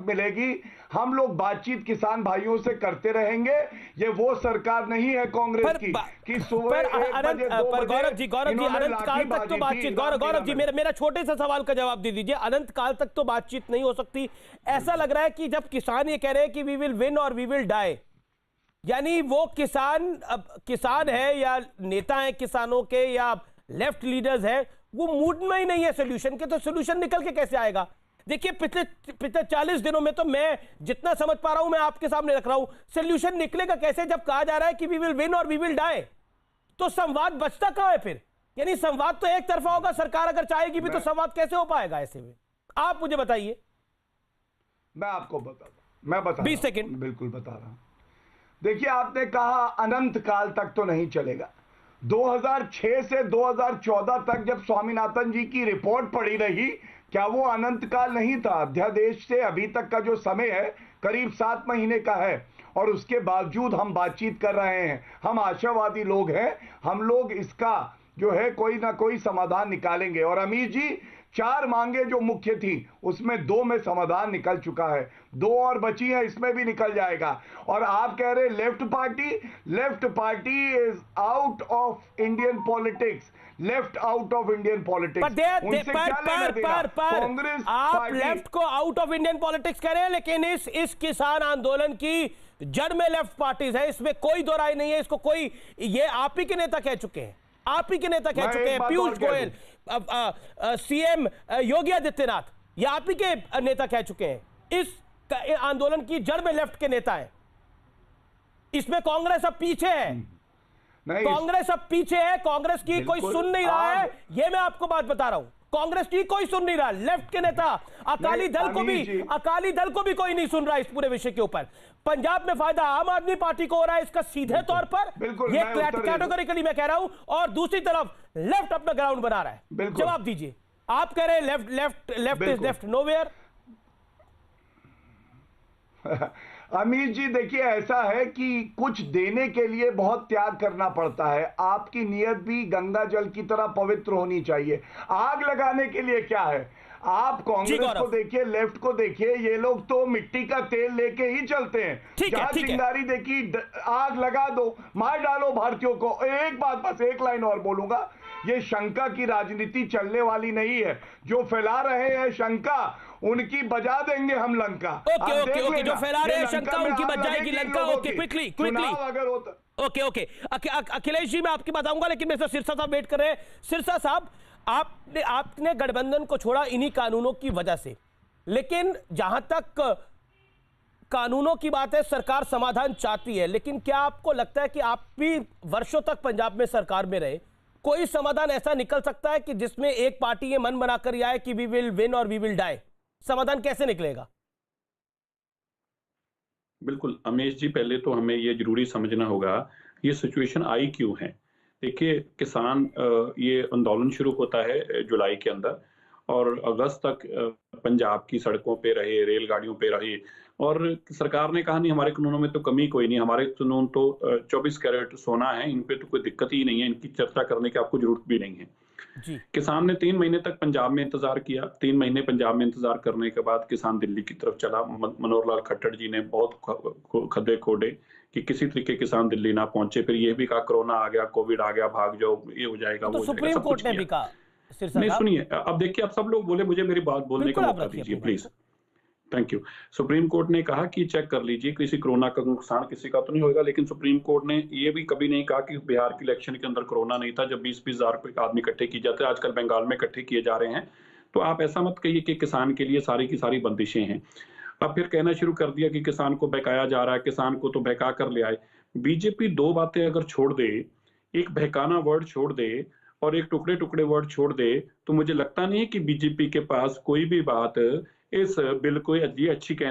मिलेगी। हम लोग बातचीत किसान भाइयों से करते रहेंगे। ये वो सरकार नहीं है कांग्रेस की कि सुबह 1 बजे 2 बजे गौरव जी इन्होंने अनंत काल तक तो बातचीत, गौरव जी मेरा छोटे सा सवाल का जवाब दे दीजिए। अनंत काल तक तो बातचीत नहीं हो सकती। ऐसा लग रहा है कि जब किसान ये कह रहे हैं कि वी विल विन और वी विल डाई, यानी वो किसान है या नेता है किसानों के या लेफ्ट लीडर्स है, वो मूड में ही नहीं है सोल्यूशन के। तो सोल्यूशन निकल के कैसे आएगा? देखिए पिछले 40 दिनों में तो मैं जितना समझ पा रहा हूं मैं आपके सामने रख रहा हूं। सोल्यूशन निकलेगा कैसे जब कहा जा रहा है कि वी विल विन और वी विल डाई? तो संवाद बचता कहां है फिर? यानी संवाद तो एक तरफा होगा। सरकार अगर चाहेगी भी तो संवाद कैसे हो पाएगा ऐसे में? आप मुझे बताइए। मैं आपको बता 20 सेकंड बिल्कुल बता रहा हूं। देखिए, आपने कहा अनंत काल तक तो नहीं चलेगा। 2006 से 2014 तक जब स्वामीनाथन जी की रिपोर्ट पड़ी रही, क्या वो अनंत काल नहीं था? अध्यादेश से अभी तक का जो समय है करीब 7 महीने का है, और उसके बावजूद हम बातचीत कर रहे हैं। हम आशावादी लोग हैं। हम लोग इसका जो है कोई ना कोई समाधान निकालेंगे। और अमीर जी, 4 मांगे जो मुख्य थी उसमें 2 में समाधान निकल चुका है, 2 और बची हैं, इसमें भी निकल जाएगा। और आप कह रहे left party is out of Indian politics, left out of Indian politics. उनसे क्या लेना देना? कांग्रेस आप लेफ्ट को आउट ऑफ इंडियन पॉलिटिक्स कह रहे हैं, लेकिन इस किसान आंदोलन की जड़ में लेफ्ट पार्टीज है, इसमें कोई दो राय नहीं है। इसको कोई, ये आप ही के नेता कह चुके हैं, आप ही के नेता कह चुके हैं। पीयूष गोयल, सीएम योगी आदित्यनाथ, ये आप ही के नेता कह चुके हैं इस आंदोलन की जड़ में लेफ्ट के नेता है। इसमें कांग्रेस अब पीछे है, कांग्रेस अब पीछे है। कांग्रेस की कोई सुन नहीं रहा है, ये मैं आपको बात बता रहा हूं। कांग्रेस की कोई सुन नहीं रहा, लेफ्ट के नेता, अकाली दल को भी कोई नहीं सुन रहा इस पूरे विषय के ऊपर। पंजाब में फायदा आम आदमी पार्टी को हो रहा है इसका सीधे तौर पर, ये कैटेगोरिकली मैं कह रहा हूं। और दूसरी तरफ लेफ्ट अपना ग्राउंड बना रहा है। जवाब दीजिए। आप कह रहे हैं लेफ्ट नोवेयर। अमीर जी, देखिए, ऐसा है कि कुछ देने के लिए बहुत त्याग करना पड़ता है। आपकी नीयत भी गंगा जल की तरह पवित्र होनी चाहिए। आग लगाने के लिए क्या है? आप कांग्रेस को देखिए, लेफ्ट को देखिए, ये लोग तो मिट्टी का तेल लेके ही चलते हैं। जहां चिंगारी देखी आग लगा दो, मार डालो भारतीयों को। एक बात, बस एक लाइन और बोलूंगा, ये शंका की राजनीति चलने वाली नहीं है। जो फैला रहे हैं शंका, उनकी बजा देंगे हम लंका। ओके, जो फैला रहे हैं शंका उनकी बच जाएगी लंका। ओके, क्विकली अगर होता। ओके अखिलेश जी, मैं आपकी बताऊंगा, लेकिन मेरे साथ सिरसा साहब वेट कर रहे हैं। सिरसा साहब, आपने गठबंधन को छोड़ा इन्हीं कानूनों की वजह से, लेकिन जहां तक कानूनों की बात है, सरकार समाधान चाहती है, लेकिन क्या आपको लगता है कि आप भी वर्षों तक पंजाब में सरकार में रहे, कोई समाधान ऐसा निकल सकता है कि जिसमें एक पार्टी ये मन बनाकर आए कि वी विल विन और वी विल डाई? समाधान कैसे निकलेगा? बिल्कुल अमेश जी, पहले तो हमें ये जरूरी समझना होगा ये सिचुएशन आई क्यों है। देखिए, किसान ये आंदोलन शुरू होता है जुलाई के अंदर, और अगस्त तक पंजाब की सड़कों पे रहे, रेलगाड़ियों पे रहे, और सरकार ने कहा नहीं, हमारे कानूनों में तो कमी कोई नहीं, हमारे कानून तो 24 कैरेट सोना है, इन पे तो कोई दिक्कत ही नहीं है, इनकी चर्चा करने की आपको जरूरत भी नहीं है जी। किसान ने 3 महीने तक पंजाब में इंतजार किया। 3 महीने पंजाब में इंतजार करने के बाद किसान दिल्ली की तरफ चला। मनोहर लाल खट्टर जी ने बहुत खदे खोदे कि किसी तरीके किसान दिल्ली ना पहुंचे। फिर ये भी कहा कोरोना आ गया, कोविड आ गया, भाग जाओ, ये हो जाएगा, तो सुप्रीम कोर्ट ने भी कहा। नहीं, सुनिए, अब देखिए, आप सब लोग बोले, मुझे मेरी बात बोलने का मौका दीजिए please. Thank you. Supreme court ने कहा कि चेक कर लीजिए, किसी कोरोना का नुकसान किसी का तो नहीं होगा, लेकिन सुप्रीम कोर्ट ने ये भी कभी नहीं कहा कि बिहार की इलेक्शन के अंदर कोरोना नहीं था, जब 20-20 हजार आदमी इकट्ठे किए जाते हैं, आजकल बंगाल में इकट्ठे किए जा रहे हैं। तो आप ऐसा मत कहिए कि किसान के लिए सारी की सारी बंदिशें हैं। अब फिर कहना शुरू कर दिया कि किसान को बहकाया जा रहा है, किसान को तो बहका कर ले आए। बीजेपी 2 बातें अगर छोड़ दे, एक बहकाना वर्ड छोड़ दे और एक टुकड़े टुकड़े वर्ड छोड़ दे, तो मुझे लगता नहीं है कि बीजेपी के पास कोई भी बात इस बिल को अच्छी कहने